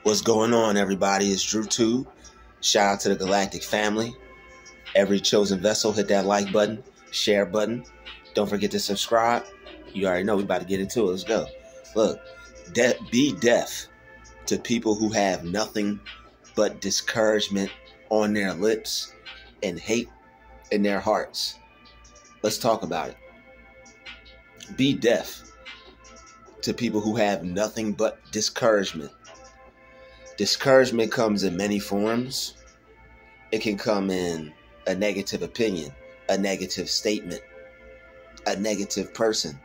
What's going on, everybody? It's Drew 2. Shout out to the Galactic family. Every chosen vessel, hit that like button, share button. Don't forget to subscribe. You already know we about to get into it. Let's go. Look, be deaf to people who have nothing but discouragement on their lips and hate in their hearts. Let's talk about it. Be deaf to people who have nothing but discouragement. Discouragement comes in many forms. It can come in a negative opinion, a negative statement, a negative person.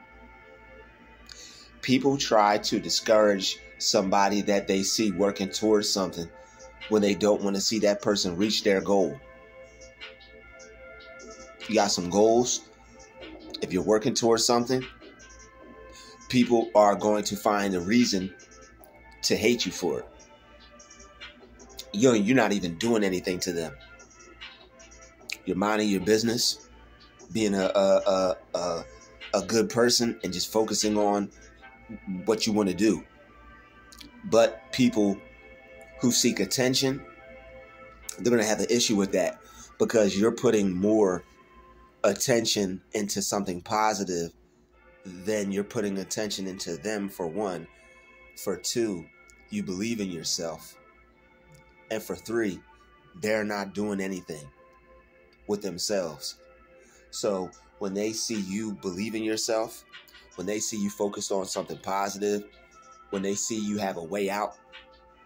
People try to discourage somebody that they see working towards something when they don't want to see that person reach their goal. You got some goals. If you're working towards something, people are going to find a reason to hate you for it. You're not even doing anything to them. You're minding your business, being a good person and just focusing on what you want to do. But people who seek attention, they're going to have an issue with that because you're putting more attention into something positive than you're putting attention into them, for one. For two, you believe in yourself. And for three, they're not doing anything with themselves. So when they see you believe in yourself, when they see you focused on something positive, when they see you have a way out,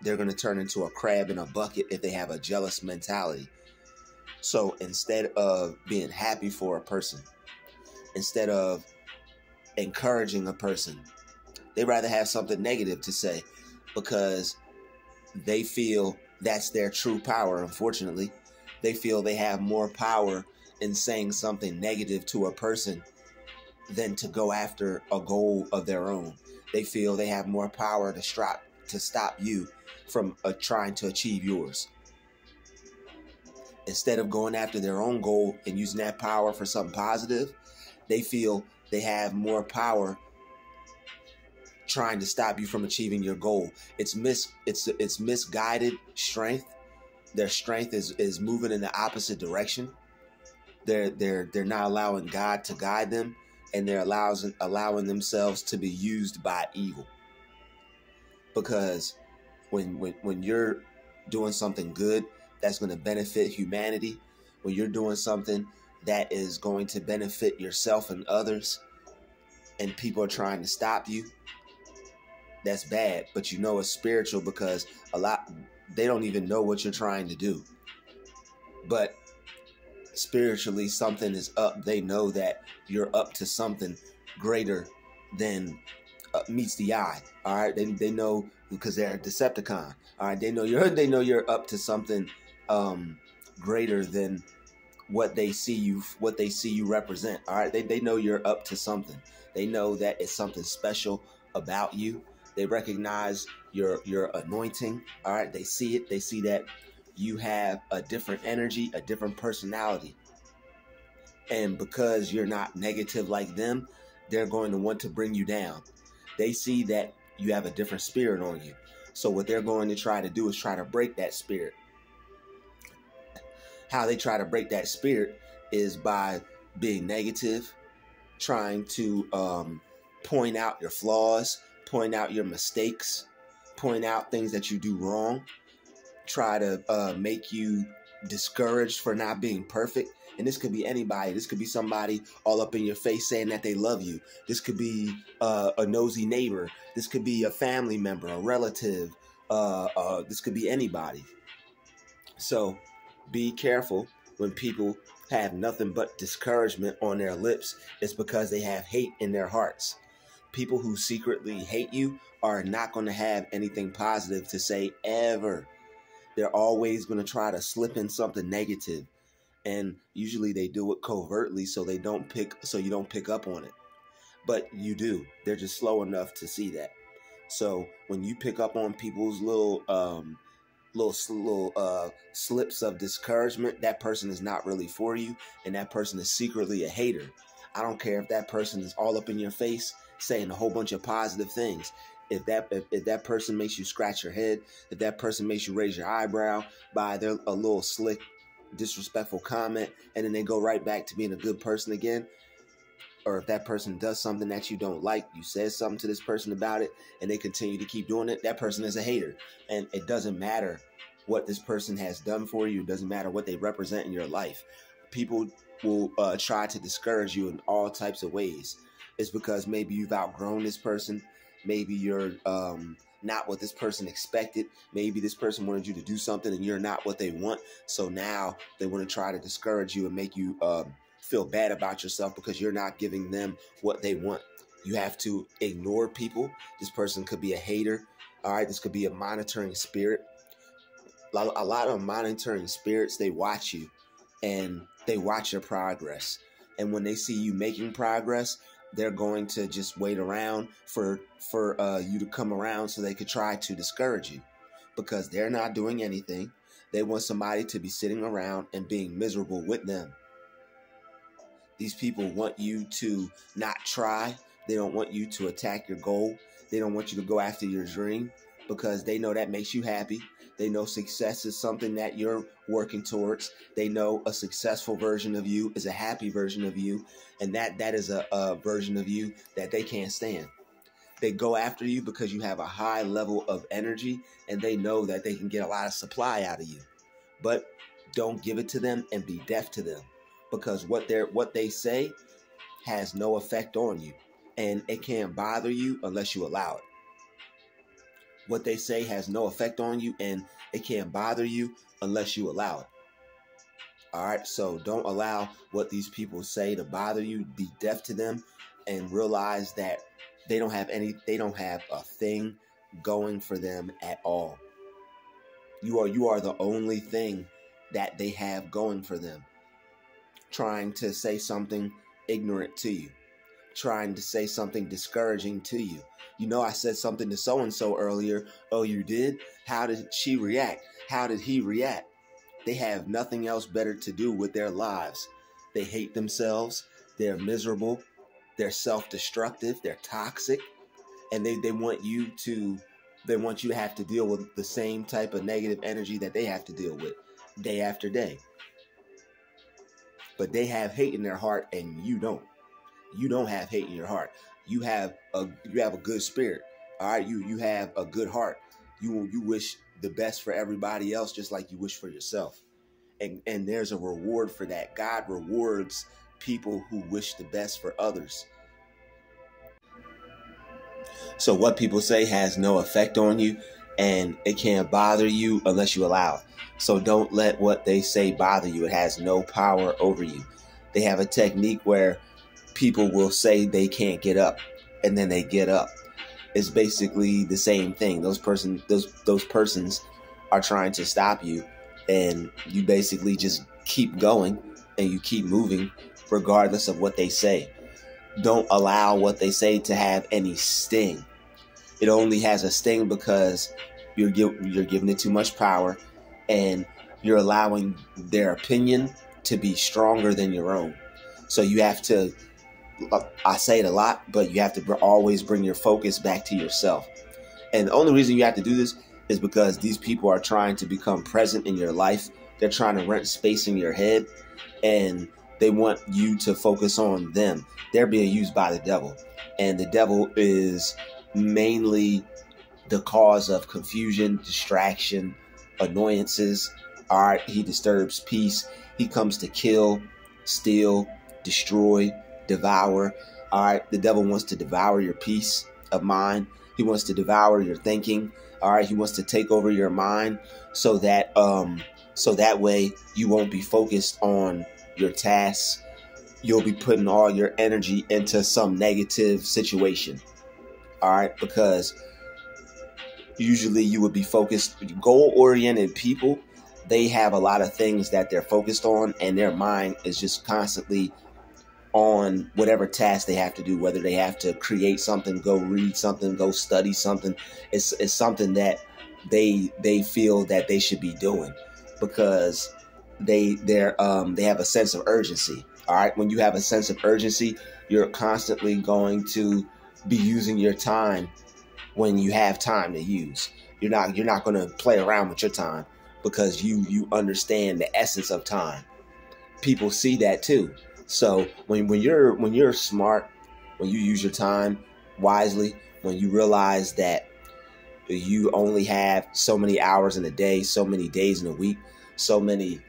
they're going to turn into a crab in a bucket if they have a jealous mentality. So instead of being happy for a person, instead of encouraging a person, they rather have something negative to say because they feel that's their true power. Unfortunately, they feel they have more power in saying something negative to a person than to go after a goal of their own. They feel they have more power to stop you from trying to achieve yours. Instead of going after their own goal and using that power for something positive, they feel they have more power trying to stop you from achieving your goal. It's misguided strength. Their strength is moving in the opposite direction. They're not allowing God to guide them, and they're allowing themselves to be used by evil. Because when you're doing something good that's going to benefit humanity, when you're doing something that is going to benefit yourself and others, and people are trying to stop you, that's bad. But you know it's spiritual because they don't even know what you're trying to do. But spiritually, something is up. They know that you're up to something greater than meets the eye. All right, they know because they're a Decepticon. All right, they know you're up to something greater than what they see you represent. All right, they know you're up to something. They know that it's something special about you. They recognize your anointing. All right, they see it. They see that you have a different energy, a different personality. And because you're not negative like them, they're going to want to bring you down. They see that you have a different spirit on you. So what they're going to try to do is try to break that spirit. How they try to break that spirit is by being negative, trying to point out your flaws, point out your mistakes, point out things that you do wrong, try to make you discouraged for not being perfect. And this could be anybody. This could be somebody all up in your face saying that they love you. This could be a nosy neighbor. This could be a family member, a relative. This could be anybody. So be careful when people have nothing but discouragement on their lips. It's because they have hate in their hearts. People who secretly hate you are not going to have anything positive to say ever. They're always going to try to slip in something negative. And usually they do it covertly so you don't pick up on it. But you do. They're just slow enough to see that. So when you pick up on people's little slips of discouragement, that person is not really for you, and that person is secretly a hater. I don't care if that person is all up in your face saying a whole bunch of positive things. If that person makes you scratch your head, if that person makes you raise your eyebrow by a little slick, disrespectful comment, and then they go right back to being a good person again, or if that person does something that you don't like, you said something to this person about it, and they continue to keep doing it, that person is a hater. And it doesn't matter what this person has done for you. It doesn't matter what they represent in your life. People will try to discourage you in all types of ways. It's because maybe you've outgrown this person. Maybe you're not what this person expected. Maybe this person wanted you to do something and you're not what they want. So now they want to try to discourage you and make you feel bad about yourself because you're not giving them what they want. You have to ignore people. This person could be a hater. All right, this could be a monitoring spirit. A lot of monitoring spirits, they watch you and they watch your progress. And when they see you making progress, they're going to just wait around for you to come around so they could try to discourage you, because they're not doing anything. They want somebody to be sitting around and being miserable with them. These people want you to not try. They don't want you to attack your goal. They don't want you to go after your dream, because they know that makes you happy. They know success is something that you're working towards. They know a successful version of you is a happy version of you, and that is a version of you that they can't stand. They go after you because you have a high level of energy, and they know that they can get a lot of supply out of you. But don't give it to them and be deaf to them, because what they say has no effect on you, and it can't bother you unless you allow it. What they say has no effect on you, and it can't bother you unless you allow it. All right, so don't allow what these people say to bother you. Be deaf to them and realize that they don't have a thing going for them at all. You are the only thing that they have going for them. Trying to say something ignorant to you, trying to say something discouraging to you. You know, I said something to so-and-so earlier. Oh, you did? How did she react? How did he react? They have nothing else better to do with their lives. They hate themselves. They're miserable. They're self-destructive. They're toxic. And they want you to have to deal with the same type of negative energy that they have to deal with day after day. But they have hate in their heart, and you don't. You don't have hate in your heart. You have a good spirit. All right, you have a good heart. You wish the best for everybody else, just like you wish for yourself. And there's a reward for that. God rewards people who wish the best for others. So what people say has no effect on you, and it can't bother you unless you allow it. So don't let what they say bother you. It has no power over you. They have a technique where people will say they can't get up, and then they get up. It's basically the same thing. Those persons are trying to stop you, and you basically just keep going and you keep moving regardless of what they say. Don't allow what they say to have any sting. It only has a sting because you're giving it too much power, and you're allowing their opinion to be stronger than your own. So you have to, I say it a lot, but you have to always bring your focus back to yourself. And the only reason you have to do this is because these people are trying to become present in your life. They're trying to rent space in your head, and they want you to focus on them. They're being used by the devil, and the devil is mainly the cause of confusion, distraction, annoyances. All right, he disturbs peace. He comes to kill, steal, destroy, devour. All right, the devil wants to devour your peace of mind. He wants to devour your thinking. All right, he wants to take over your mind so that way you won't be focused on your tasks. You'll be putting all your energy into some negative situation. All right, because usually you would be focused. Goal-oriented people, they have a lot of things that they're focused on, and their mind is just constantly on whatever task they have to do, whether they have to create something, go read something, go study something. It's something that they feel that they should be doing because they have a sense of urgency. All right, when you have a sense of urgency, you're constantly going to be using your time when you have time to use. You're not going to play around with your time because you understand the essence of time. People see that too. So when you're smart, when you use your time wisely, when you realize that you only have so many hours in a day, so many days in a week, so many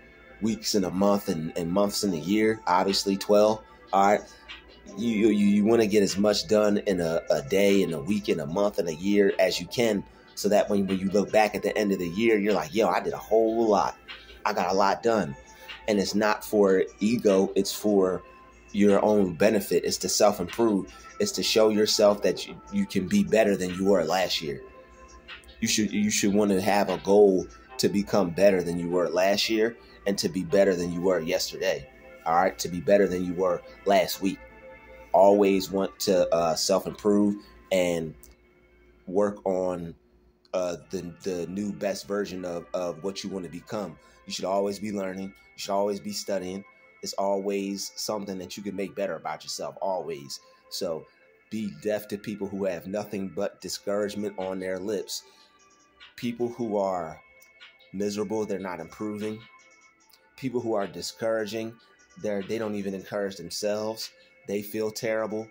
weeks in a month, and months in a year, obviously 12. All right. You want to get as much done in a day, in a week, in a month, in a year as you can, so that when you look back at the end of the year, you're like, yo, I did a whole lot. I got a lot done. And it's not for ego. It's for your own benefit. It's to self-improve. It's to show yourself that you can be better than you were last year. You should want to have a goal to become better than you were last year and to be better than you were yesterday. All right. To be better than you were last week. Always want to self-improve and work on the new best version of what you want to become. You should always be learning. You should always be studying. It's always something that you can make better about yourself, always. So be deaf to people who have nothing but discouragement on their lips. People who are miserable, they're not improving. People who are discouraging, they don't even encourage themselves. They feel terrible.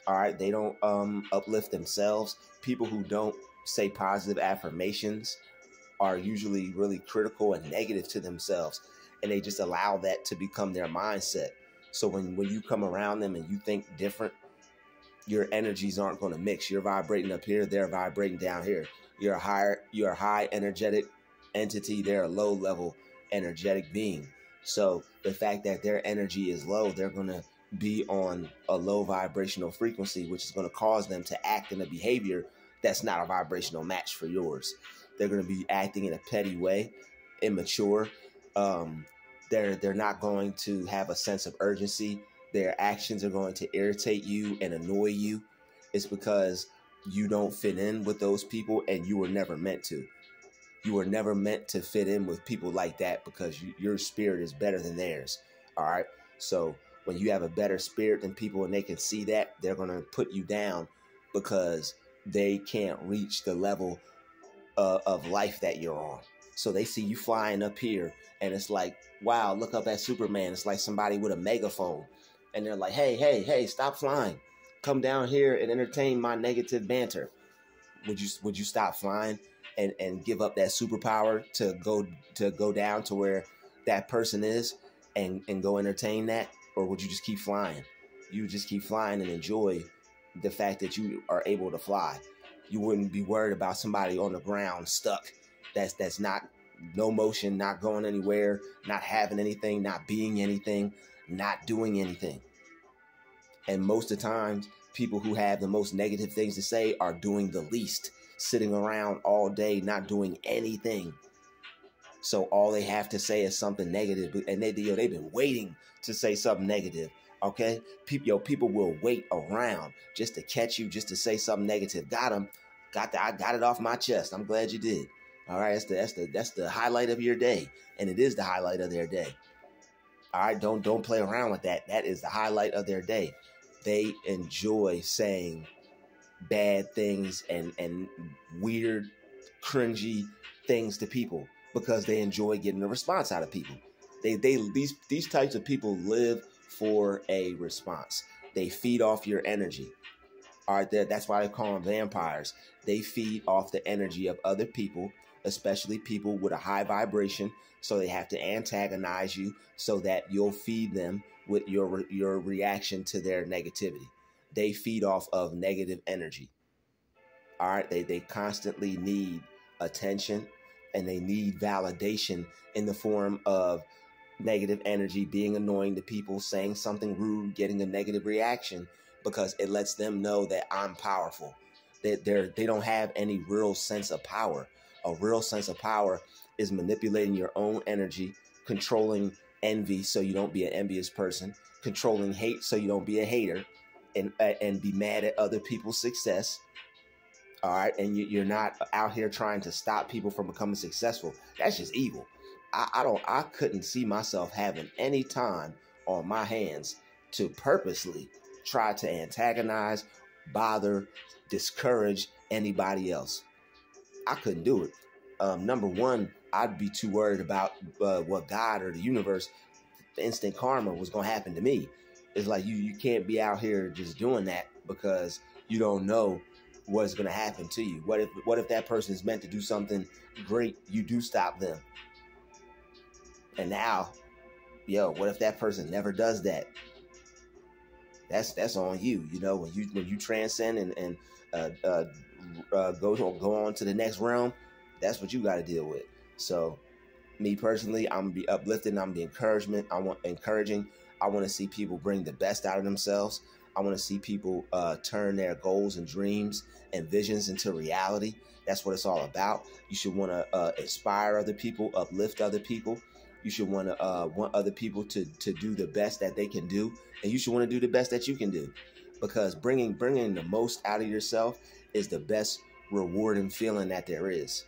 All right. They don't uplift themselves. People who don't say positive affirmations are usually really critical and negative to themselves. And they just allow that to become their mindset. So when you come around them and you think different, your energies aren't going to mix. You're vibrating up here. They're vibrating down here. You're a high energetic entity. They're a low level energetic being. So the fact that their energy is low, they're going to be on a low vibrational frequency, which is going to cause them to act in a behavior that's not a vibrational match for yours. They're going to be acting in a petty way, immature. They're not going to have a sense of urgency. Their actions are going to irritate you and annoy you. It's because you don't fit in with those people, and you were never meant to. You were never meant to fit in with people like that because your spirit is better than theirs. All right. So when you have a better spirit than people and they can see that, they're going to put you down because they can't reach the level of life that you're on. So they see you flying up here and it's like, wow, look up at Superman. It's like somebody with a megaphone. And they're like, hey, stop flying. Come down here and entertain my negative banter. Would you stop flying and give up that superpower to go down to where that person is and go entertain that? Or would you just keep flying? You just keep flying and enjoy the fact that you are able to fly. You wouldn't be worried about somebody on the ground stuck. That's not no motion, not going anywhere, not having anything, not being anything, not doing anything. And most of the times, people who have the most negative things to say are doing the least, sitting around all day, not doing anything. So all they have to say is something negative, and they've been waiting to say something negative. Okay, people will wait around just to catch you, just to say something negative. Got them, I got it off my chest. I'm glad you did. All right, that's the highlight of your day, and it is the highlight of their day. All right, don't play around with that. That is the highlight of their day. They enjoy saying bad things and weird, cringy things to people because they enjoy getting a response out of people. These types of people live for a response. They feed off your energy. All right, that's why they call them vampires. They feed off the energy of other people, especially people with a high vibration. So they have to antagonize you so that you'll feed them with your reaction to their negativity. They feed off of negative energy. All right, they constantly need attention and they need validation in the form of negative energy, being annoying to people, saying something rude, getting a negative reaction, because it lets them know that I'm powerful. That they don't have any real sense of power. A real sense of power is manipulating your own energy, controlling envy so you don't be an envious person, controlling hate so you don't be a hater, and be mad at other people's success. All right, and you're not out here trying to stop people from becoming successful. That's just evil. I couldn't see myself having any time on my hands to purposely try to antagonize, bother, discourage anybody else. I couldn't do it. Number one, I'd be too worried about what God or the universe, the instant karma was going to happen to me. It's like you can't be out here just doing that because you don't know what's going to happen to you. What if that person is meant to do something great? You do stop them. And now, what if that person never does that? That's on you. When you transcend and go on to the next realm, that's what you got to deal with. So, me personally, I'm gonna be uplifting. I'm gonna be encouraging. I want to see people bring the best out of themselves. I want to see people turn their goals and dreams and visions into reality. That's what it's all about. You should want to inspire other people, uplift other people. You should want other people to do the best that they can do, and you should want to do the best that you can do, because bringing the most out of yourself is the best rewarding feeling that there is.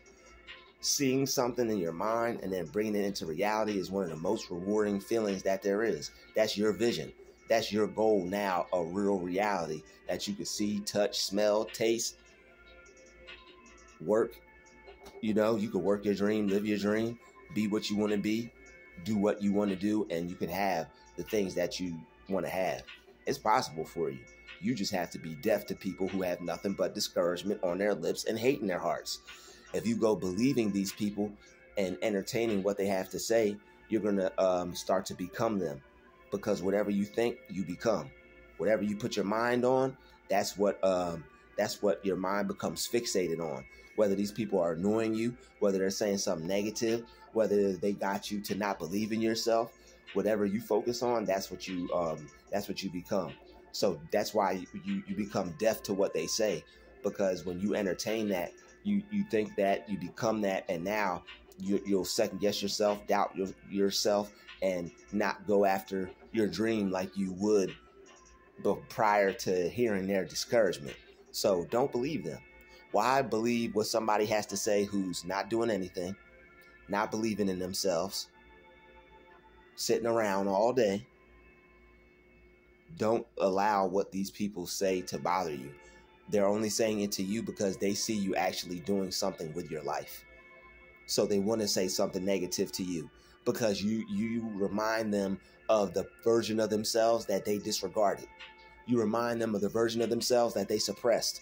Seeing something in your mind and then bringing it into reality is one of the most rewarding feelings that there is. That's your vision. That's your goal now, a real reality that you can see, touch, smell, taste, work. You can work your dream, live your dream, be what you want to be, do what you want to do, and you can have the things that you want to have. It's possible for you. You just have to be deaf to people who have nothing but discouragement on their lips and hate in their hearts. If you go believing these people and entertaining what they have to say, you're going to start to become them, because whatever you think, you become. Whatever you put your mind on, that's what your mind becomes fixated on. Whether these people are annoying you, whether they're saying something negative, whether they got you to not believe in yourself, whatever you focus on, that's what you become. So that's why you become deaf to what they say, because when you entertain that, you think that, you become that, and now you'll second guess yourself, doubt yourself, and not go after your dream like you would prior to hearing their discouragement. So don't believe them. Why believe what somebody has to say who's not doing anything, not believing in themselves, sitting around all day? Don't allow what these people say to bother you. They're only saying it to you because they see you actually doing something with your life. So they want to say something negative to you because you remind them of the version of themselves that they disregarded. You remind them of the version of themselves that they suppressed,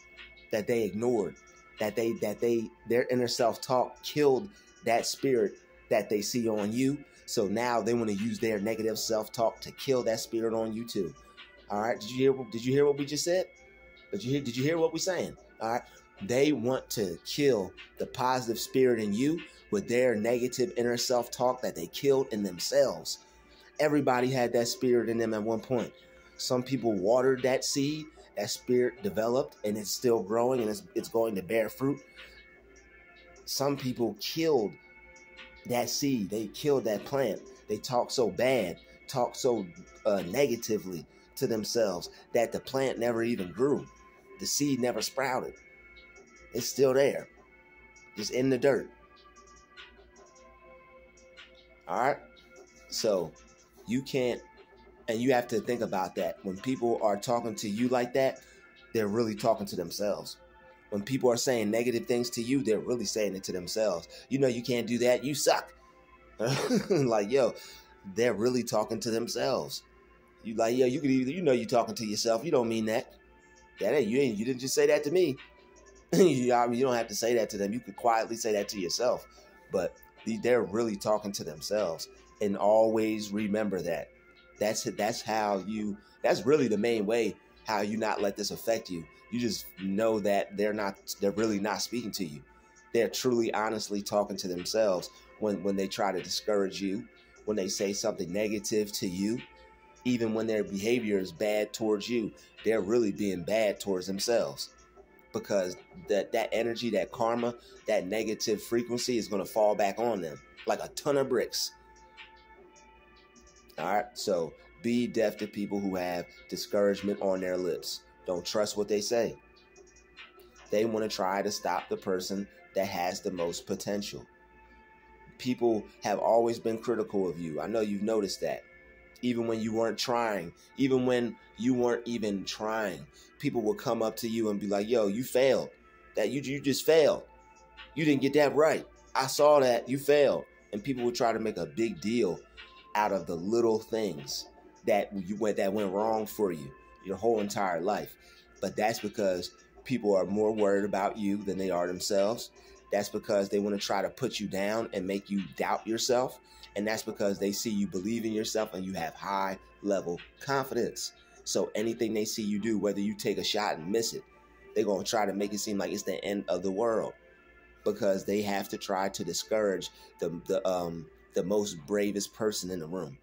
that they ignored, that their inner self-talk killed that spirit that they see on you. So now they want to use their negative self-talk to kill that spirit on you too. All right. Did you hear what we just said? Did you hear what we're saying? All right. They want to kill the positive spirit in you with their negative inner self-talk that they killed in themselves. Everybody had that spirit in them at one point. Some people watered that seed, that spirit developed, and it's still growing, and it's going to bear fruit. Some people killed that seed. They killed that plant. They talk so bad, talk so negatively to themselves that the plant never even grew. The seed never sprouted. It's still there, just in the dirt. All right. So you can't, and you have to think about that. When people are talking to you like that, they're really talking to themselves. When people are saying negative things to you, they're really saying it to themselves. You can't do that. You suck. Like, they're really talking to themselves. You could either, you're talking to yourself. You don't mean that. You didn't just say that to me. You don't have to say that to them. You could quietly say that to yourself. But they're really talking to themselves. And always remember that. That's really the main way how you not let this affect you. You just know that they're really not speaking to you. They're truly, honestly talking to themselves when they try to discourage you, when they say something negative to you, even when their behavior is bad towards you, they're really being bad towards themselves, because that energy, that karma, that negative frequency is going to fall back on them like a ton of bricks. All right. So be deaf to people who have discouragement on their lips. Don't trust what they say. They want to try to stop the person that has the most potential. People have always been critical of you. I know you've noticed that. Even when you weren't trying, even when you weren't even trying, people will come up to you and be like, yo, you failed. That you just failed. You didn't get that right. I saw that you failed. And people would try to make a big deal out of the little things that went wrong for you your whole entire life. But that's because people are more worried about you than they are themselves. That's because they want to try to put you down and make you doubt yourself. And that's because they see you believe in yourself and you have high level confidence. So anything they see you do, whether you take a shot and miss it, they're going to try to make it seem like it's the end of the world, because they have to try to discourage the most bravest person in the room.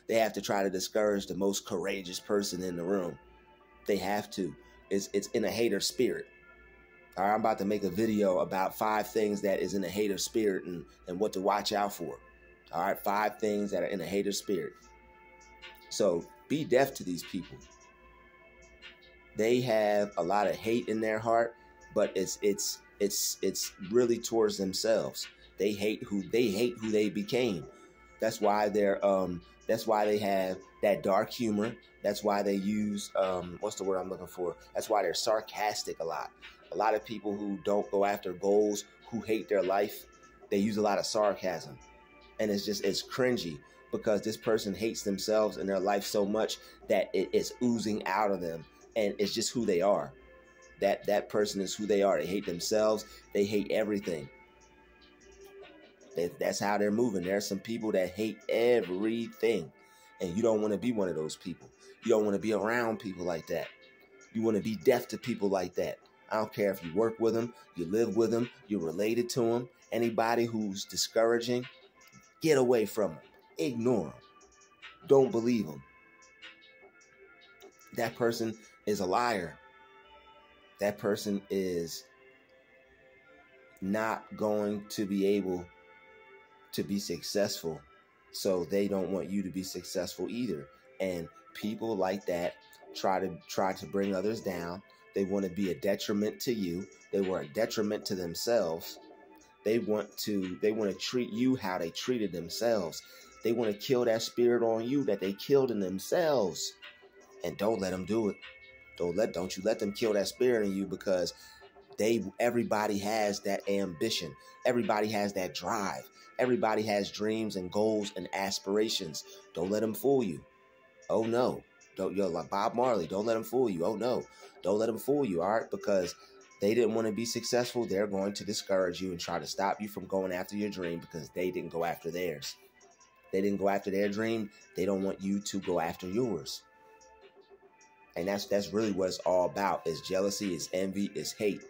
They have to try to discourage the most courageous person in the room. They have to. It's in a hater spirit. All right, I'm about to make a video about 5 things that is in a hater spirit and what to watch out for. All right, 5 things that are in a hater spirit. So be deaf to these people. They have a lot of hate in their heart, but it's really towards themselves. They hate who they became. That's why they have that dark humor. That's why they use what's the word I'm looking for? That's why they're sarcastic a lot. A lot of people who don't go after goals, who hate their life, they use a lot of sarcasm. And it's cringy, because this person hates themselves and their life so much that it's oozing out of them, and it's just who they are. That person is who they are. They hate themselves. They hate everything. That's how they're moving. There are some people that hate everything, and you don't want to be one of those people. You don't want to be around people like that. You want to be deaf to people like that. I don't care if you work with them, you live with them, you're related to them. Anybody who's discouraging, get away from them. Ignore them. Don't believe them. That person is a liar. That person is not going to be able to be successful. So they don't want you to be successful either. And people like that try to bring others down. They want to be a detriment to you. They were a detriment to themselves. They want to treat you how they treated themselves. They want to kill that spirit on you that they killed in themselves. And don't let them do it. Don't you let them kill that spirit in you, because everybody has that ambition. Everybody has that drive. Everybody has dreams and goals and aspirations. Don't let them fool you. Oh no. You're like Bob Marley. Don't let them fool you. Oh no. Don't let them fool you. All right. Because they didn't want to be successful. They're going to discourage you and try to stop you from going after your dream, because they didn't go after theirs. They didn't go after their dream. They don't want you to go after yours. And that's really what it's all about. It's jealousy, it's envy, it's hate.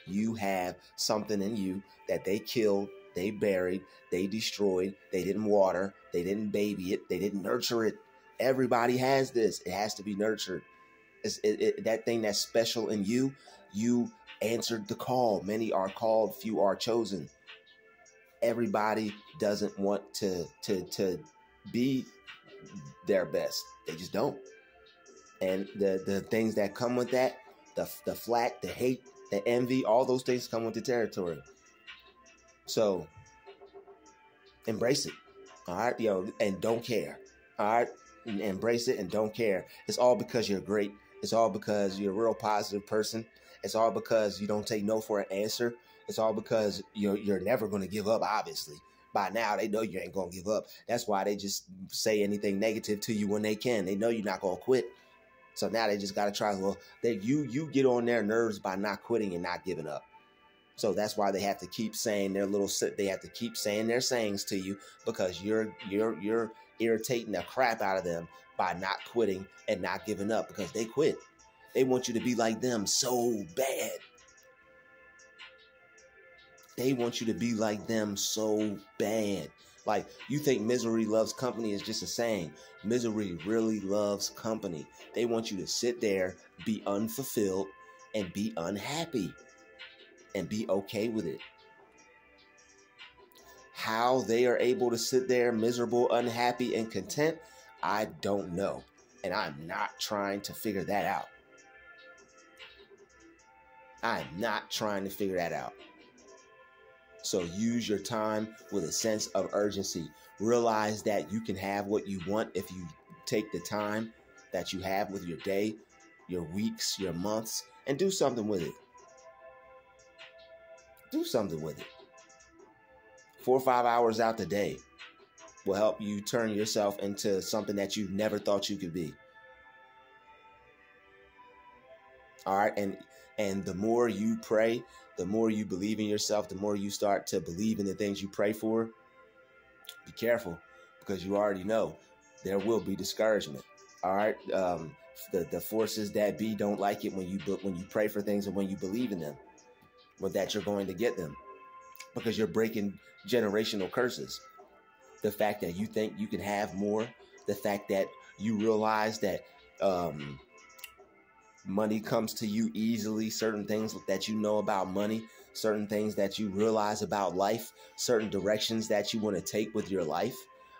You have something in you that they killed, they buried, they destroyed, they didn't water, they didn't baby it, they didn't nurture it. Everybody has this. It has to be nurtured. That thing that's special in you, you answered the call. Many are called, few are chosen. Everybody doesn't want to be their best. They just don't. And the things that come with that, the flack, the hate, the envy, all those things come with the territory. So embrace it. All right, and don't care. All right, and embrace it and don't care. It's all because you're great. It's all because you're a real positive person. It's all because you don't take no for an answer. It's all because you're never going to give up, obviously. By now, they know you ain't going to give up. That's why they just say anything negative to you when they can. They know you're not going to quit. So now they just got to try. Well, you get on their nerves by not quitting and not giving up. So that's why they have to keep saying they have to keep saying their sayings to you, because you're irritating the crap out of them by not quitting and not giving up, because they quit. They want you to be like them so bad. They want you to be like them so bad. Like, you think misery loves company is just a saying. Misery really loves company. They want you to sit there, be unfulfilled, and be unhappy, and be okay with it. How they are able to sit there miserable, unhappy, and content, I don't know. And I'm not trying to figure that out. I'm not trying to figure that out. So use your time with a sense of urgency. Realize that you can have what you want if you take the time that you have with your day, your weeks, your months, and do something with it. Do something with it. 4 or 5 hours out the day will help you turn yourself into something that you never thought you could be. All right. And the more you pray, the more you believe in yourself, the more you start to believe in the things you pray for. Be careful, because you already know there will be discouragement. All right. The forces that be don't like it when you pray for things and when you believe in them, but that you're going to get them, because you're breaking generational curses. The fact that you think you can have more, the fact that you realize that money comes to you easily, certain things that you know about money, certain things that you realize about life, certain directions that you want to take with your life.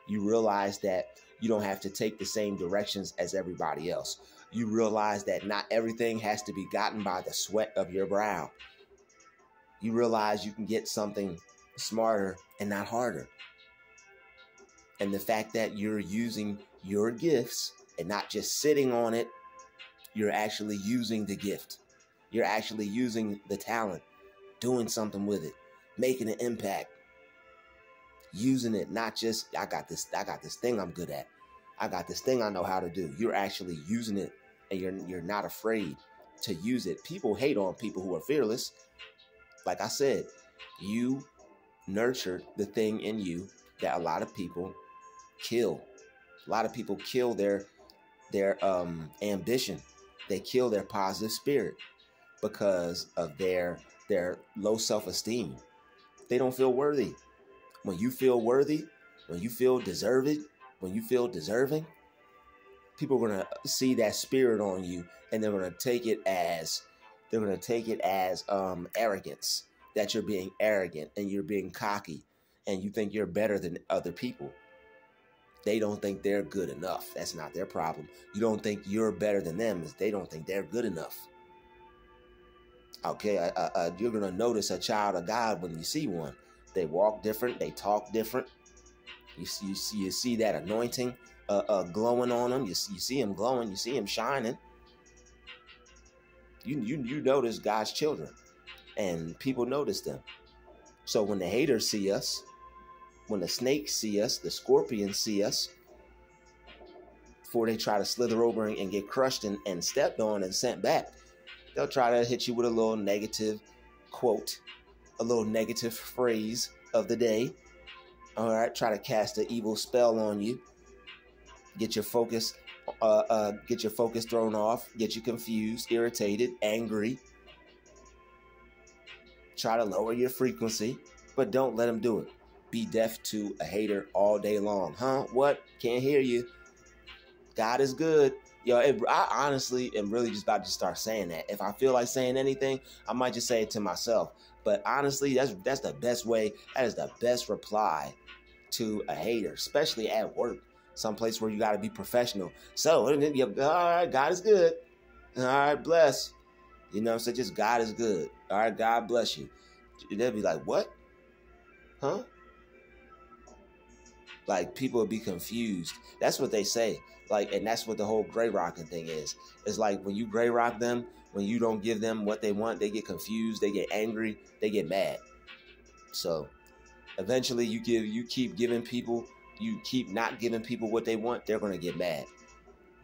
You realize that you don't have to take the same directions as everybody else. You realize that not everything has to be gotten by the sweat of your brow. You realize you can get something smarter and not harder. And the fact that you're using your gifts and not just sitting on it, you're actually using the gift. You're actually using the talent, doing something with it, making an impact, using it, not just, I got this thing I'm good at. I got this thing I know how to do. You're actually using it, and you're not afraid to use it. People hate on people who are fearless. Like I said, you nurtured the thing in you that a lot of people kill. A lot of people kill their ambition. They kill their positive spirit because of their low self-esteem. They don't feel worthy. When you feel worthy, when you feel deserving, people are going to see that spirit on you, and they're going to take it as arrogance, that you're being arrogant and you're being cocky and you think you're better than other people. They don't think they're good enough. That's not their problem. You don't think you're better than them. They don't think they're good enough. Okay, you're going to notice a child of God when you see one. They walk different. They talk different. You see that anointing glowing on them. You see him glowing. You see him shining. You notice God's children, and people notice them. So when the haters see us, when the snakes see us, the scorpions see us, before they try to slither over and get crushed and stepped on and sent back, they'll try to hit you with a little negative quote, a little negative phrase of the day. All right, try to cast an evil spell on you, get your focus thrown off, get you confused, irritated, angry. Try to lower your frequency, but don't let them do it. Be deaf to a hater all day long. Huh? What? Can't hear you. God is good. Yo, I honestly am really just about to start saying that. If I feel like saying anything, I might just say it to myself. But honestly, that's the best way. That is the best reply to a hater, especially at work, someplace where you got to be professional. So, all right, God is good. All right, bless. You know, so just God is good. All right, God bless you. They'll be like, what? Huh? Like, people will be confused. That's what they say. Like, and that's what the whole gray rocking thing is. It's like when you gray rock them, when you don't give them what they want, they get confused, they get angry, they get mad. So eventually you keep not giving people what they want, they're going to get mad.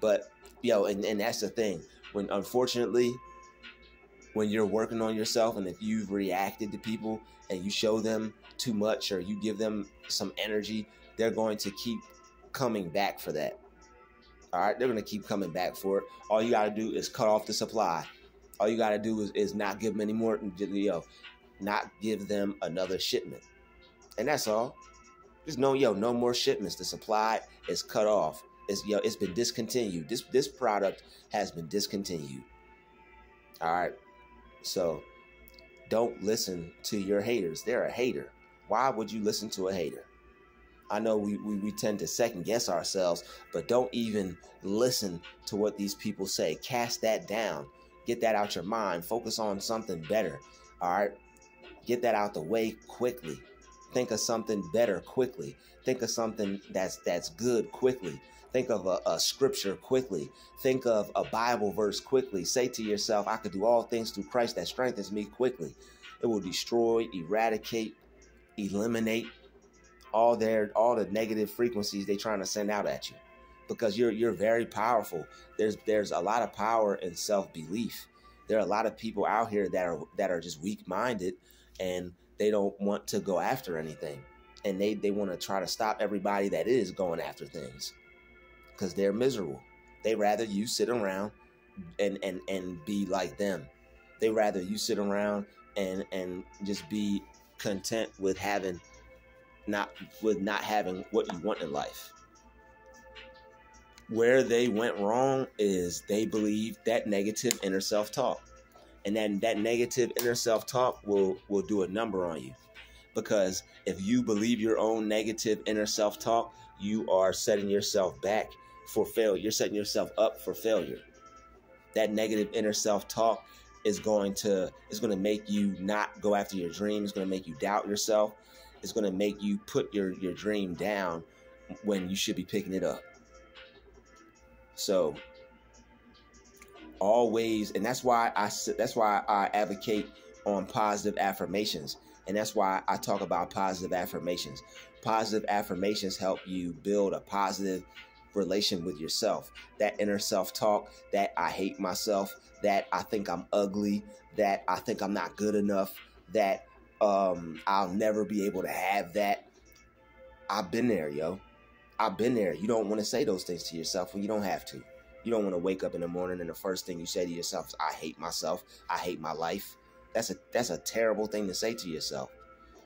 But, and that's the thing. Unfortunately, when you're working on yourself, and if you've reacted to people and you show them too much or you give them some energy, they're going to keep coming back for that. All right, they're going to keep coming back for it. All you got to do is cut off the supply. All you got to do is not give them any more, not give them another shipment. And that's all. Just no more shipments. The supply is cut off. It's been discontinued. This product has been discontinued. All right. So don't listen to your haters. They're a hater. Why would you listen to a hater? I know we tend to second guess ourselves, but don't even listen to what these people say. Cast that down. Get that out your mind. Focus on something better. All right. Get that out the way quickly. Think of something better quickly. Think of something that's good quickly. Think of a scripture quickly. Think of a Bible verse quickly. Say to yourself, I could do all things through Christ that strengthens me quickly. It will destroy, eradicate, eliminate all the negative frequencies they're trying to send out at you, because you're very powerful. There's a lot of power in self-belief. There are a lot of people out here that are just weak-minded, and they don't want to go after anything, and they want to try to stop everybody that is going after things, because they're miserable. They rather you sit around and be like them. They rather you sit around and just be content with not having what you want in life. Where they went wrong is they believe that negative inner self-talk. And then that negative inner self-talk will do a number on you. Because if you believe your own negative inner self-talk, you are setting yourself back for failure. You're setting yourself up for failure. That negative inner self-talk is going to make you not go after your dream. It's going to make you doubt yourself. It's going to make you put your dream down when you should be picking it up. So always, and that's why I advocate on positive affirmations, and that's why I talk about positive affirmations. Positive affirmations help you build a positive relation with yourself. That inner self-talk, that I hate myself, that I think I'm ugly, that I think I'm not good enough, that I'll never be able to have that. I've been there, yo. I've been there. You don't want to say those things to yourself when you don't have to. You don't want to wake up in the morning and the first thing you say to yourself is, I hate myself. I hate my life. That's a terrible thing to say to yourself.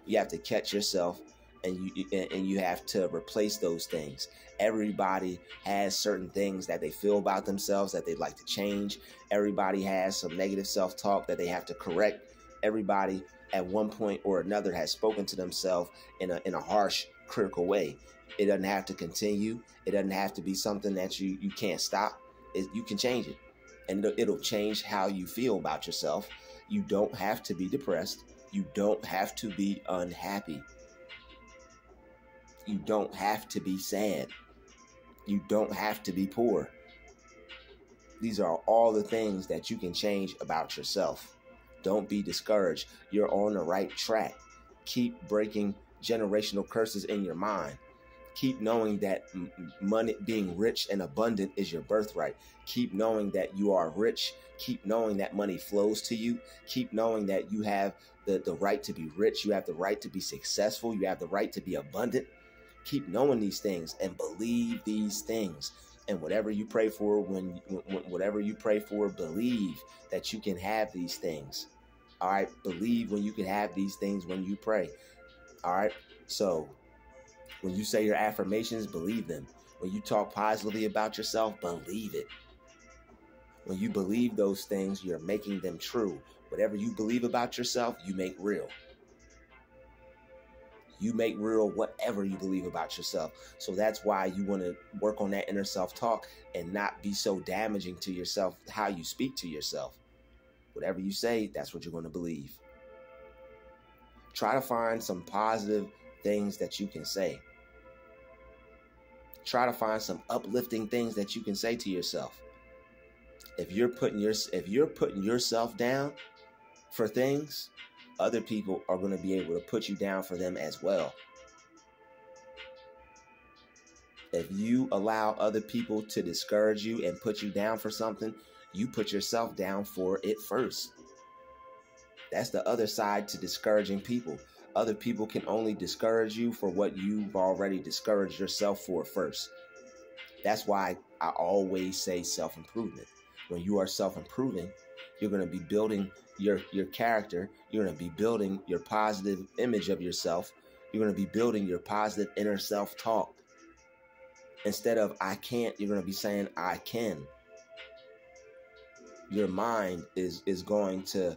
You have to catch yourself, and you have to replace those things. Everybody has certain things that they feel about themselves that they'd like to change. Everybody has some negative self-talk that they have to correct. Everybody at one point or another has spoken to themselves in a harsh, critical way. It doesn't have to continue. It doesn't have to be something that you can't stop. You can change it, and it'll change how you feel about yourself. You don't have to be depressed. You don't have to be unhappy. You don't have to be sad. You don't have to be poor. These are all the things that you can change about yourself. Don't be discouraged. You're on the right track. Keep breaking generational curses in your mind. Keep knowing that money, being rich and abundant, is your birthright. Keep knowing that you are rich. Keep knowing that money flows to you. Keep knowing that you have the right to be rich. You have the right to be successful. You have the right to be abundant. Keep knowing these things and believe these things. And whatever you pray for, whatever you pray for, believe that you can have these things. All right. Believe when you can have these things when you pray. All right. So when you say your affirmations, believe them. When you talk positively about yourself, believe it. When you believe those things, you're making them true. Whatever you believe about yourself, you make real. You make real whatever you believe about yourself. So that's why you want to work on that inner self-talk and not be so damaging to yourself, how you speak to yourself. Whatever you say, that's what you're going to believe. Try to find some positive things that you can say. Try to find some uplifting things that you can say to yourself. If you're putting yourself down for things, other people are going to be able to put you down for them as well. If you allow other people to discourage you and put you down for something, you put yourself down for it first. That's the other side to discouraging people. Other people can only discourage you for what you've already discouraged yourself for first. That's why I always say self-improvement. When you are self-improving, you're going to be building your character. You're going to be building your positive image of yourself. You're going to be building your positive inner self-talk. Instead of I can't, you're going to be saying I can. Your mind is going to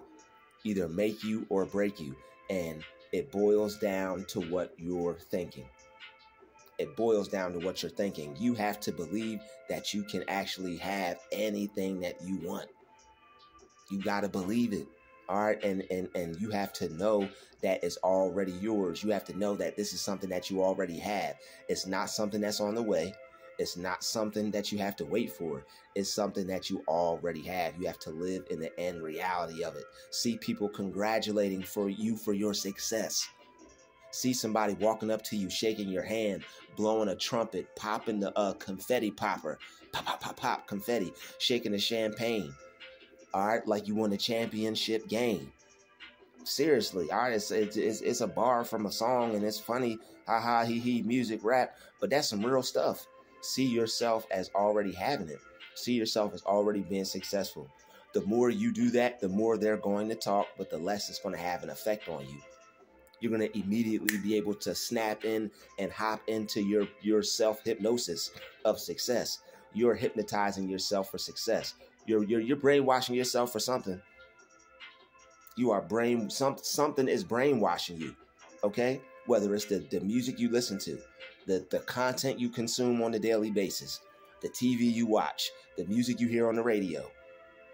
either make you or break you. And it boils down to what you're thinking. It boils down to what you're thinking. You have to believe that you can actually have anything that you want. You got to believe it. All right. And you have to know that it's already yours. You have to know that this is something that you already have. It's not something that's on the way. It's not something that you have to wait for. It's something that you already have. You have to live in the end reality of it. See people congratulating for you for your success. See somebody walking up to you, shaking your hand, blowing a trumpet, popping the confetti popper, pop, pop, pop, pop, confetti, shaking the champagne. All right, like you won a championship game. Seriously, all right, it's a bar from a song and it's funny, ha ha, he he, music, rap, but that's some real stuff. See yourself as already having it. See yourself as already being successful. The more you do that, the more they're going to talk, but the less it's going to have an effect on you. You're going to immediately be able to snap in and hop into your self-hypnosis of success. You're hypnotizing yourself for success. You're brainwashing yourself for something. You are something is brainwashing you, okay? Whether it's the music you listen to, the content you consume on a daily basis, the TV you watch, the music you hear on the radio,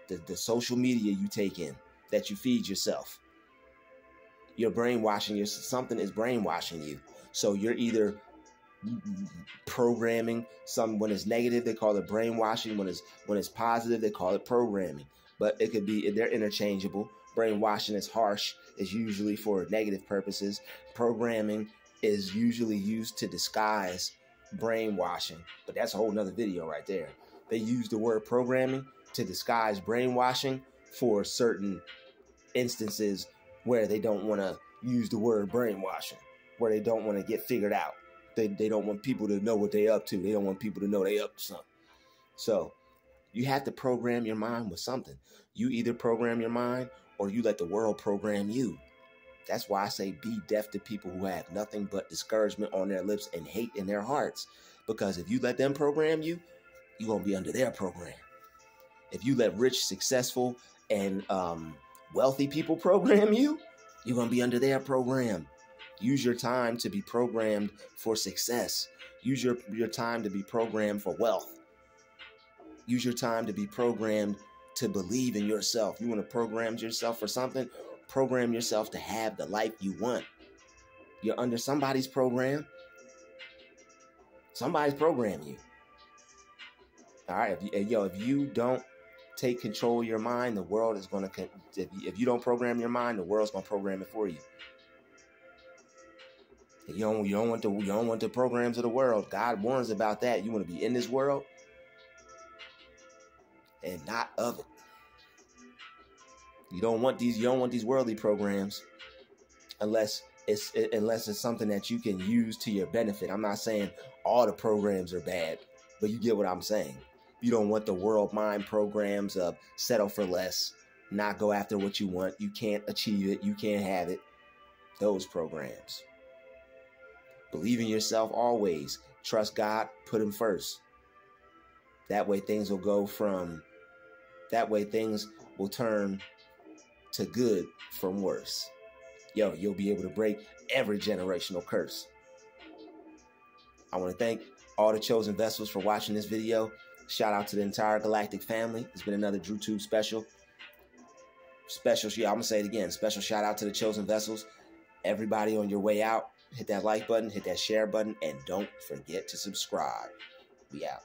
the social media you take in, that you feed yourself. You're brainwashing something is brainwashing you. So you're either programming when it's negative, they call it brainwashing. When it's positive, they call it programming. But it could be, they're interchangeable. Brainwashing is harsh, is usually for negative purposes. Programming is usually used to disguise brainwashing. But that's a whole nother video right there. They use the word programming to disguise brainwashing for certain instances where they don't want to use the word brainwashing, where they don't want to get figured out. They don't want people to know what they're up to. They don't want people to know they're up to something. So you have to program your mind with something. You either program your mind or you let the world program you. That's why I say be deaf to people who have nothing but discouragement on their lips and hate in their hearts. Because if you let them program you, you're going to be under their program. If you let rich, successful, and wealthy people program you, you're going to be under their program. Use your time to be programmed for success. Use your time to be programmed for wealth. Use your time to be programmed to believe in yourself. You want to program yourself for something? Program yourself to have the life you want. You're under somebody's program. Somebody's programming you. All right, if you don't take control of your mind, the world is going to, if you don't program your mind, the world's going to program it for you. You don't want the programs of the world. God warns about that. You want to be in this world and not of it. You don't want these worldly programs unless it's something that you can use to your benefit. I'm not saying all the programs are bad, but you get what I'm saying. You don't want the world mind programs of settle for less, not go after what you want. You can't achieve it. You can't have it. Those programs. Believe in yourself always. Trust God. Put him first. That way things will turn to good from worse. You'll be able to break every generational curse. I want to thank all the chosen vessels for watching this video. Shout out to the entire galactic family. It's been another DrewTube special. I'm going to say it again. Special shout out to the chosen vessels. Everybody on your way out, hit that like button, hit that share button, and don't forget to subscribe. We out.